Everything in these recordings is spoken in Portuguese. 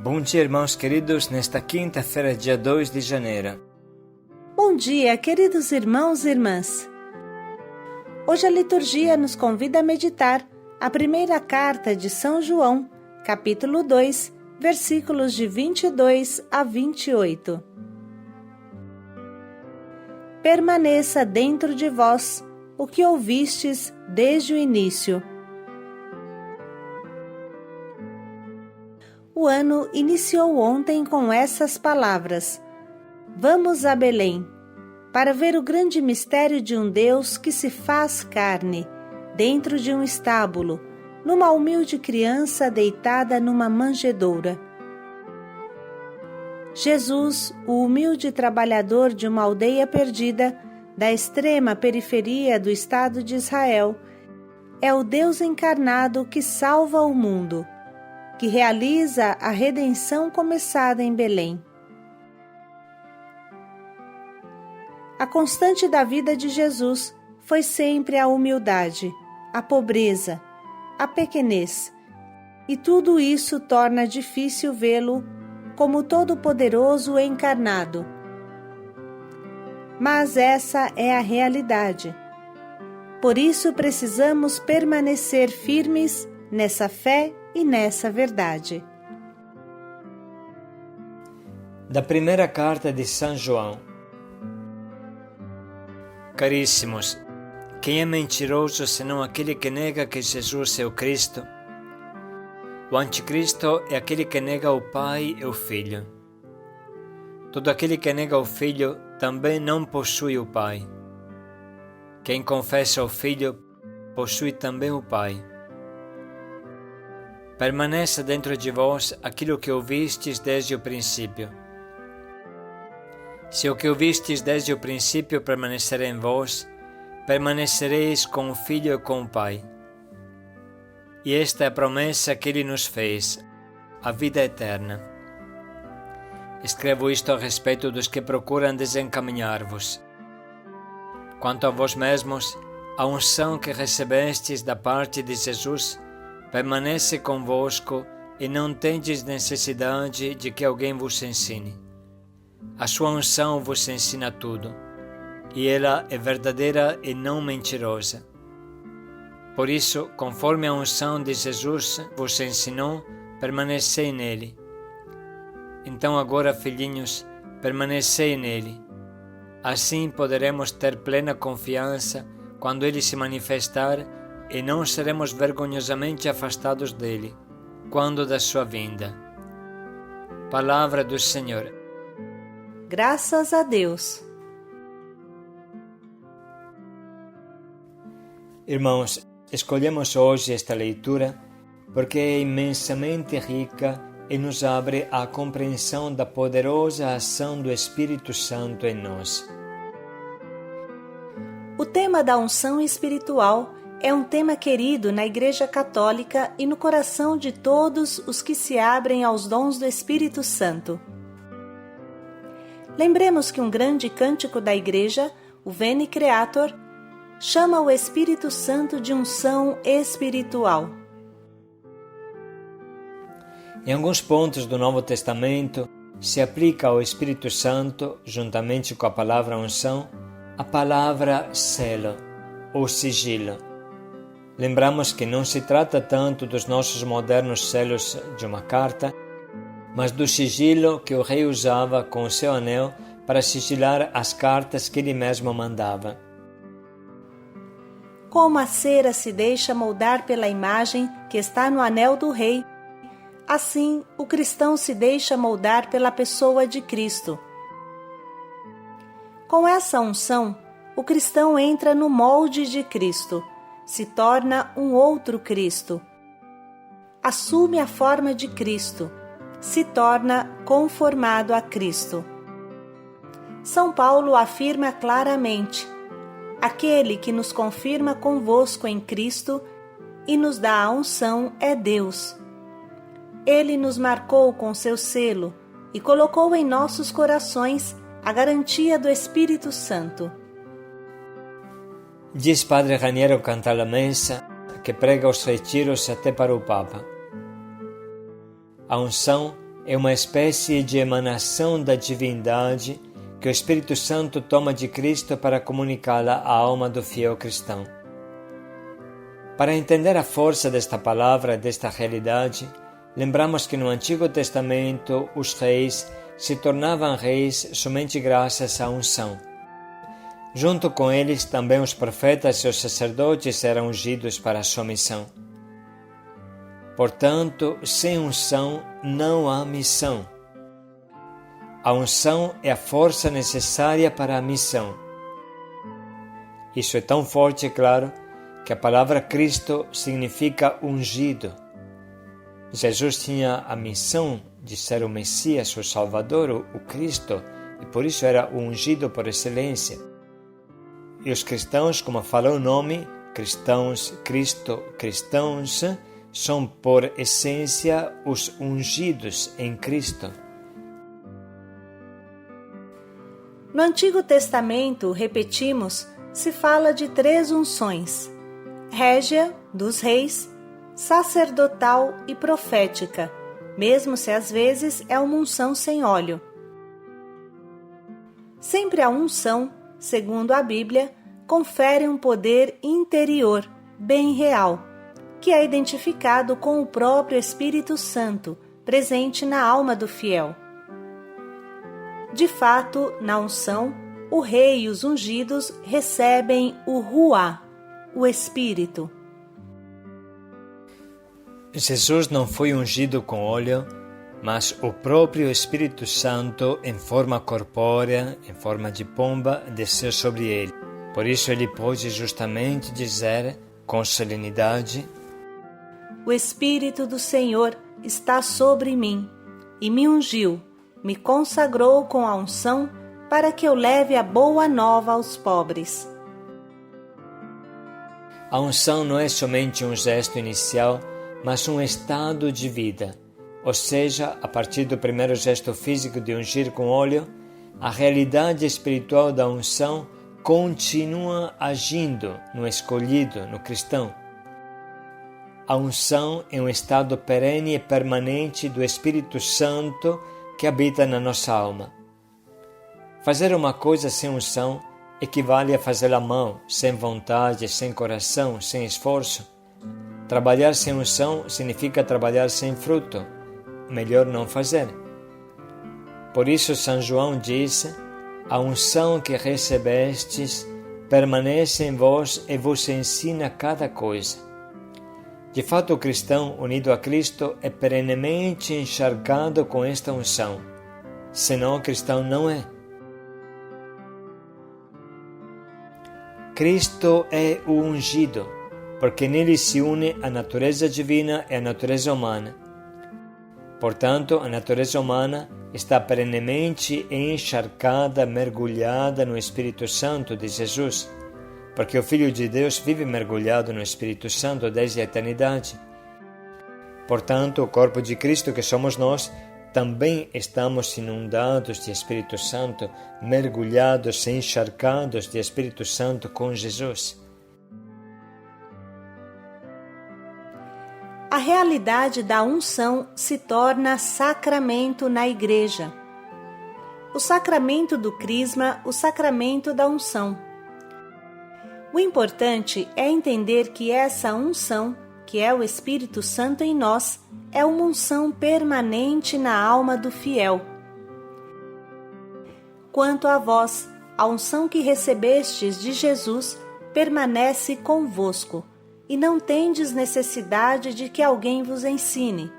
Bom dia, irmãos queridos, nesta quinta-feira, dia 2 de janeiro. Bom dia, queridos irmãos e irmãs. Hoje a liturgia nos convida a meditar a primeira carta de São João, capítulo 2, versículos de 22 a 28. Permaneça dentro de vós o que ouvistes desde o início. O ano iniciou ontem com essas palavras: Vamos a Belém, para ver o grande mistério de um Deus que se faz carne, dentro de um estábulo, numa humilde criança deitada numa manjedoura. Jesus, o humilde trabalhador de uma aldeia perdida, da extrema periferia do Estado de Israel, é o Deus encarnado que salva o mundo, que realiza a redenção começada em Belém. A constante da vida de Jesus foi sempre a humildade, a pobreza, a pequenez, e tudo isso torna difícil vê-lo como todo-poderoso encarnado. Mas essa é a realidade. Por isso precisamos permanecer firmes nessa fé e nessa verdade. Da primeira carta de São João. Caríssimos, quem é mentiroso senão aquele que nega que Jesus é o Cristo? O anticristo é aquele que nega o Pai e o Filho. Todo aquele que nega o Filho também não possui o Pai. Quem confessa o Filho possui também o Pai. Permaneça dentro de vós aquilo que ouvistes desde o princípio. Se o que ouvistes desde o princípio permanecer em vós, permanecereis com o Filho e com o Pai. E esta é a promessa que Ele nos fez, a vida eterna. Escrevo isto a respeito dos que procuram desencaminhar-vos. Quanto a vós mesmos, a unção que recebestes da parte de Jesus permanece convosco e não tendes necessidade de que alguém vos ensine. A sua unção vos ensina tudo, e ela é verdadeira e não mentirosa. Por isso, conforme a unção de Jesus vos ensinou, permanecei nele. Então agora, filhinhos, permanecei nele. Assim poderemos ter plena confiança quando ele se manifestar e não seremos vergonhosamente afastados dele, quando da sua vinda. Palavra do Senhor. Graças a Deus. Irmãos, escolhemos hoje esta leitura porque é imensamente rica e nos abre à compreensão da poderosa ação do Espírito Santo em nós. O tema da unção espiritual é um tema querido na Igreja Católica e no coração de todos os que se abrem aos dons do Espírito Santo. Lembremos que um grande cântico da Igreja, o Veni Creator, chama o Espírito Santo de unção espiritual. Em alguns pontos do Novo Testamento, se aplica ao Espírito Santo, juntamente com a palavra unção, a palavra selo, ou sigilo. Lembramos que não se trata tanto dos nossos modernos selos de uma carta, mas do sigilo que o rei usava com o seu anel para sigilar as cartas que ele mesmo mandava. Como a cera se deixa moldar pela imagem que está no anel do rei, assim o cristão se deixa moldar pela pessoa de Cristo. Com essa unção, o cristão entra no molde de Cristo, se torna um outro Cristo. Assume a forma de Cristo, se torna conformado a Cristo. São Paulo afirma claramente: aquele que nos confirma convosco em Cristo e nos dá a unção é Deus. Ele nos marcou com seu selo e colocou em nossos corações a garantia do Espírito Santo. Diz Padre Raniero Cantalamessa, que prega os retiros até para o Papa. A unção é uma espécie de emanação da divindade que o Espírito Santo toma de Cristo para comunicá-la à alma do fiel cristão. Para entender a força desta palavra, desta realidade, lembramos que no Antigo Testamento os reis se tornavam reis somente graças à unção. Junto com eles, também os profetas e os sacerdotes eram ungidos para a sua missão. Portanto, sem unção não há missão. A unção é a força necessária para a missão. Isso é tão forte, é claro, que a palavra Cristo significa ungido. Jesus tinha a missão de ser o Messias, o Salvador, o Cristo, e por isso era o ungido por excelência. E os cristãos, como fala o nome, cristãos, Cristo, cristãos, são por essência os ungidos em Cristo. No Antigo Testamento, repetimos, se fala de 3 unções: régia, dos reis, sacerdotal e profética, mesmo se às vezes é uma unção sem óleo. Sempre a unção, segundo a Bíblia, confere um poder interior, bem real, que é identificado com o próprio Espírito Santo, presente na alma do fiel. De fato, na unção, o rei e os ungidos recebem o Ruá, o Espírito. Jesus não foi ungido com óleo, mas o próprio Espírito Santo, em forma corpórea, em forma de pomba, desceu sobre ele. Por isso ele pôde justamente dizer, com solenidade: O Espírito do Senhor está sobre mim, e me ungiu, me consagrou com a unção para que eu leve a boa nova aos pobres. A unção não é somente um gesto inicial, mas um estado de vida. Ou seja, a partir do primeiro gesto físico de ungir com óleo, a realidade espiritual da unção continua agindo no escolhido, no cristão. A unção é um estado perene e permanente do Espírito Santo que habita na nossa alma. Fazer uma coisa sem unção equivale a fazer à mão, sem vontade, sem coração, sem esforço. Trabalhar sem unção significa trabalhar sem fruto. Melhor não fazer. Por isso São João diz: a unção que recebestes permanece em vós e vos ensina cada coisa. De fato, o cristão unido a Cristo é perenemente encharcado com esta unção. Senão, o cristão não é. Cristo é o ungido, porque nele se une a natureza divina e a natureza humana. Portanto, a natureza humana está perenemente encharcada, mergulhada no Espírito Santo de Jesus, porque o Filho de Deus vive mergulhado no Espírito Santo desde a eternidade. Portanto, o corpo de Cristo que somos nós, também estamos inundados de Espírito Santo, mergulhados e encharcados de Espírito Santo com Jesus. A realidade da unção se torna sacramento na Igreja. O sacramento do Crisma, o sacramento da unção. O importante é entender que essa unção, que é o Espírito Santo em nós, é uma unção permanente na alma do fiel. Quanto a vós, a unção que recebestes de Jesus permanece convosco, e não tendes necessidade de que alguém vos ensine.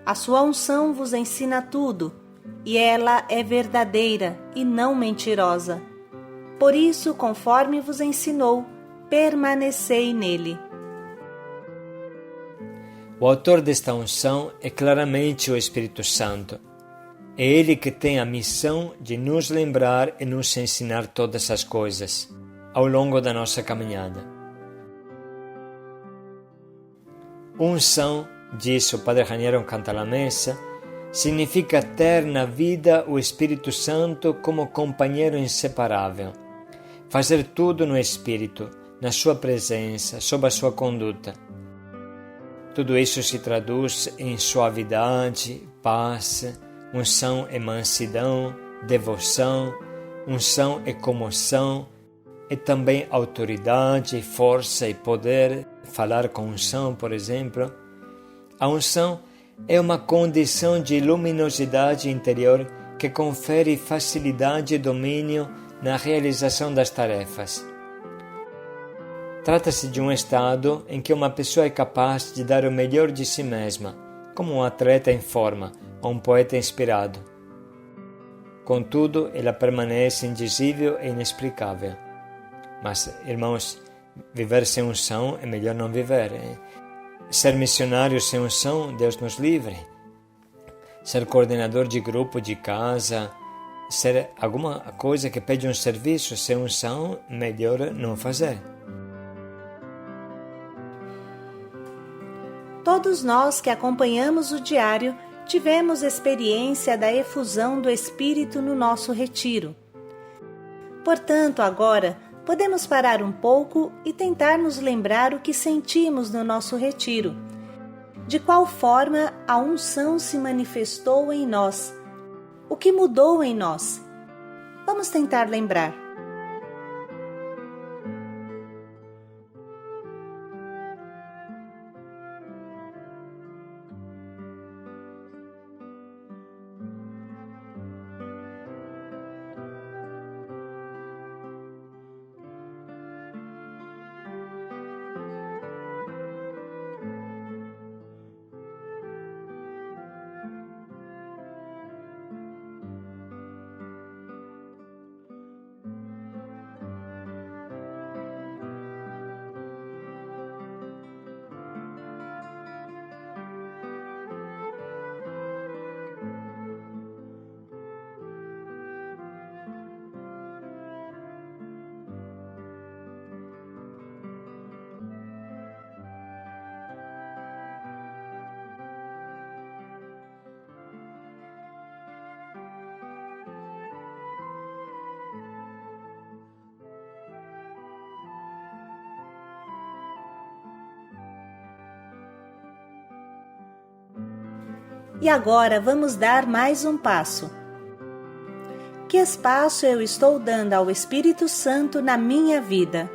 A sua unção vos ensina tudo, e ela é verdadeira e não mentirosa. Por isso, conforme vos ensinou, permanecei nele. O autor desta unção é claramente o Espírito Santo. É ele que tem a missão de nos lembrar e nos ensinar todas as coisas ao longo da nossa caminhada. Unção, diz o Padre Raniero Canta la Messa, significa ter na vida o Espírito Santo como companheiro inseparável. Fazer tudo no Espírito, na sua presença, sob a sua conduta. Tudo isso se traduz em suavidade, paz, unção e mansidão, devoção, unção e comoção, e também autoridade, força e poder, falar com unção, por exemplo. A unção é uma condição de luminosidade interior que confere facilidade e domínio na realização das tarefas. Trata-se de um estado em que uma pessoa é capaz de dar o melhor de si mesma, como um atleta em forma ou um poeta inspirado. Contudo, ela permanece indizível e inexplicável. Mas, irmãos, viver sem unção é melhor não viver. Ser missionário sem unção, Deus nos livre. Ser coordenador de grupo de casa, ser alguma coisa que pede um serviço sem unção, melhor não fazer. Todos nós que acompanhamos o diário tivemos experiência da efusão do Espírito no nosso retiro. Portanto, agora, podemos parar um pouco e tentar nos lembrar o que sentimos no nosso retiro. De qual forma a unção se manifestou em nós? O que mudou em nós? Vamos tentar lembrar. E agora vamos dar mais um passo. Que espaço eu estou dando ao Espírito Santo na minha vida?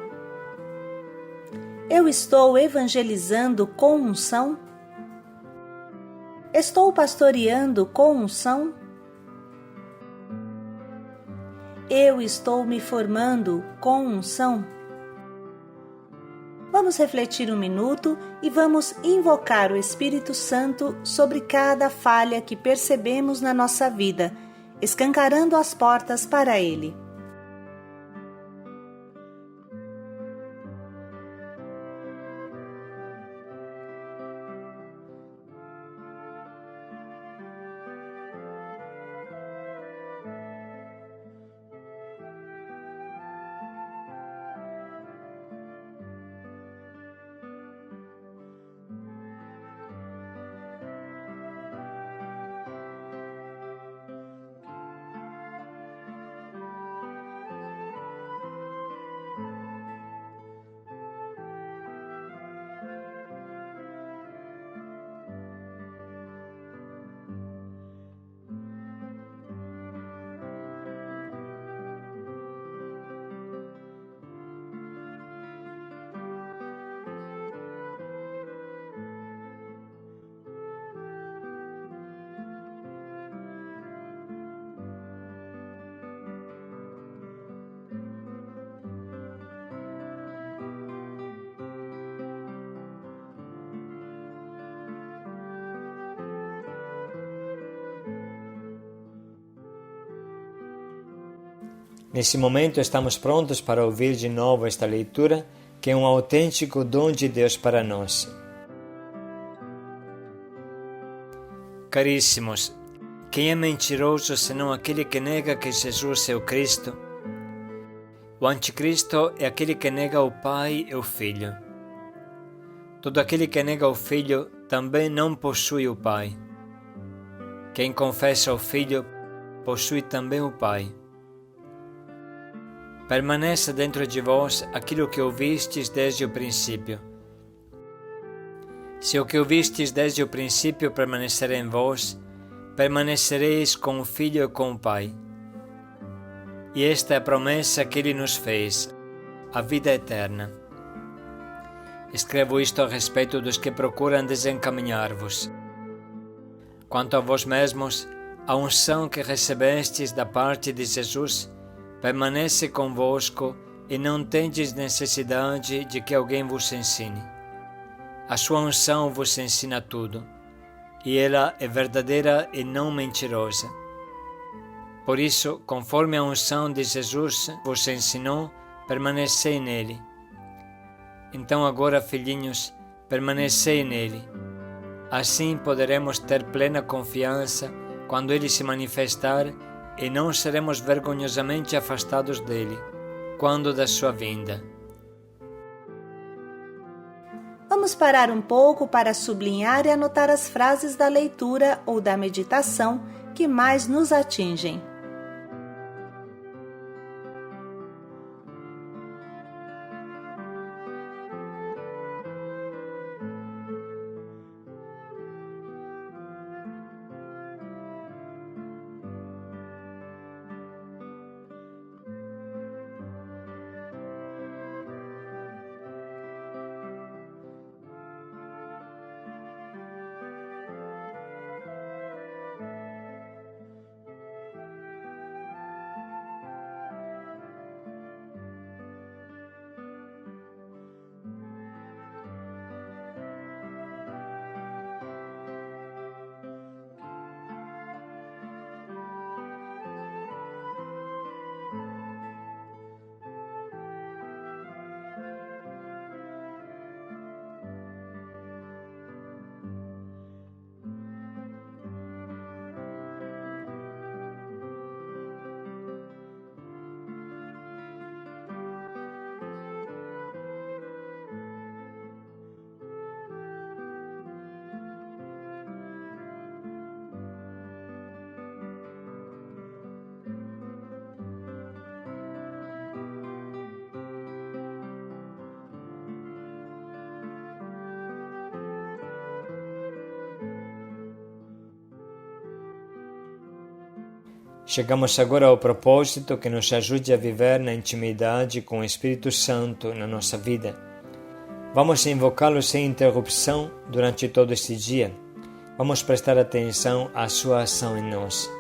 Eu estou evangelizando com unção? Estou pastoreando com unção? Eu estou me formando com unção? Vamos refletir um minuto e vamos invocar o Espírito Santo sobre cada falha que percebemos na nossa vida, escancarando as portas para Ele. Nesse momento estamos prontos para ouvir de novo esta leitura, que é um autêntico dom de Deus para nós. Caríssimos, quem é mentiroso senão aquele que nega que Jesus é o Cristo? O anticristo é aquele que nega o Pai e o Filho. Todo aquele que nega o Filho também não possui o Pai. Quem confessa o Filho possui também o Pai. Permaneça dentro de vós aquilo que ouvistes desde o princípio. Se o que ouvistes desde o princípio permanecer em vós, permanecereis com o Filho e com o Pai. E esta é a promessa que Ele nos fez, a vida eterna. Escrevo isto a respeito dos que procuram desencaminhar-vos. Quanto a vós mesmos, a unção que recebestes da parte de Jesus permanece convosco e não tendes necessidade de que alguém vos ensine. A sua unção vos ensina tudo, e ela é verdadeira e não mentirosa. Por isso, conforme a unção de Jesus vos ensinou, permanecei nele. Então agora, filhinhos, permanecei nele. Assim poderemos ter plena confiança quando ele se manifestar e não seremos vergonhosamente afastados dele, quando da sua vinda. Vamos parar um pouco para sublinhar e anotar as frases da leitura ou da meditação que mais nos atingem. Chegamos agora ao propósito que nos ajude a viver na intimidade com o Espírito Santo na nossa vida. Vamos invocá-lo sem interrupção durante todo este dia. Vamos prestar atenção à sua ação em nós.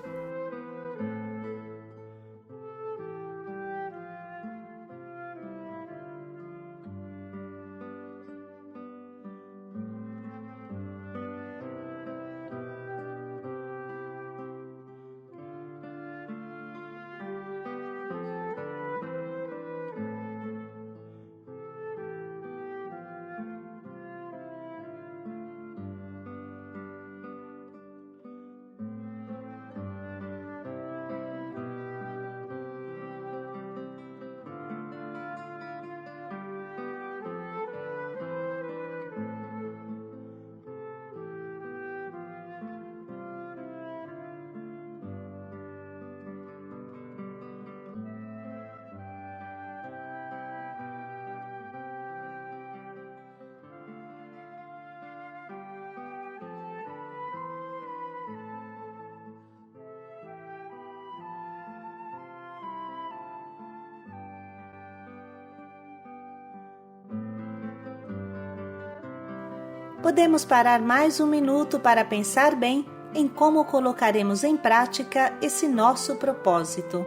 Podemos parar mais um minuto para pensar bem em como colocaremos em prática esse nosso propósito.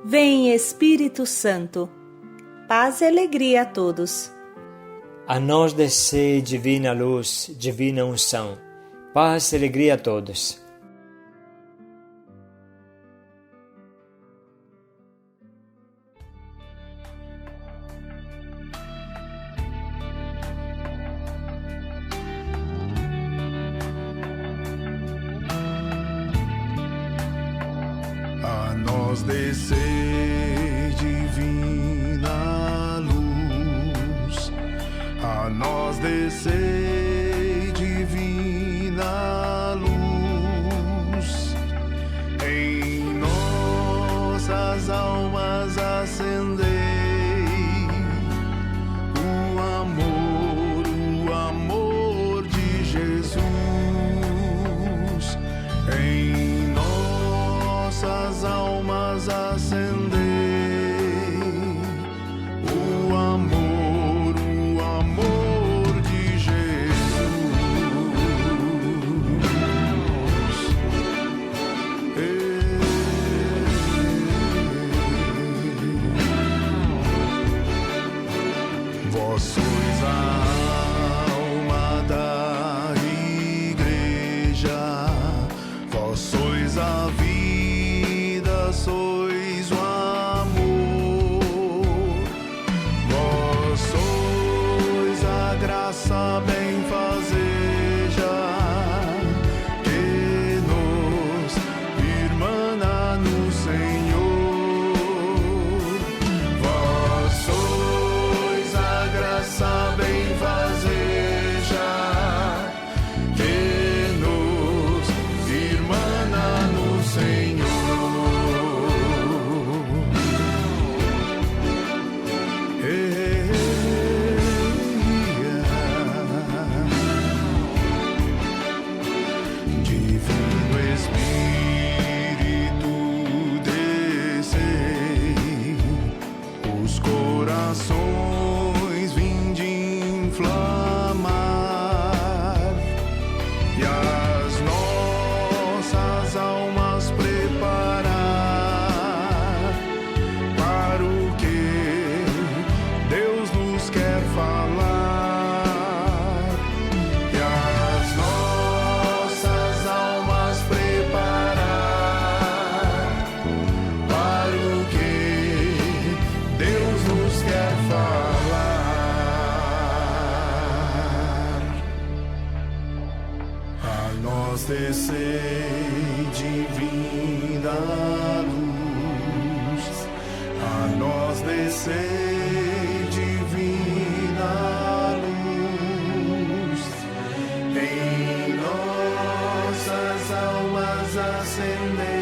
Vem, Espírito Santo. Paz e alegria a todos. A nós desce divina luz, divina unção. Paz e alegria a todos. A nós descer divina luz, a nós descer divina luz, em nossas almas acendei o amor de Jesus, em nossas almas acendei o amor de Jesus. Vós sois a alma da igreja, vós sois a vida, sois o amor, vós sois a graça benfazeja que nos irmana no Senhor, vós sois a graça benfazeja que nos irmana no Senhor. Divino Espírito, descei, os corações vinde inflamar e as nossas almas preparar para o que Deus nos quer falar, e as nossas almas preparar para o que Deus nos quer falar. A nós descer divina luz, a nós descer divina luz, em nossas almas acender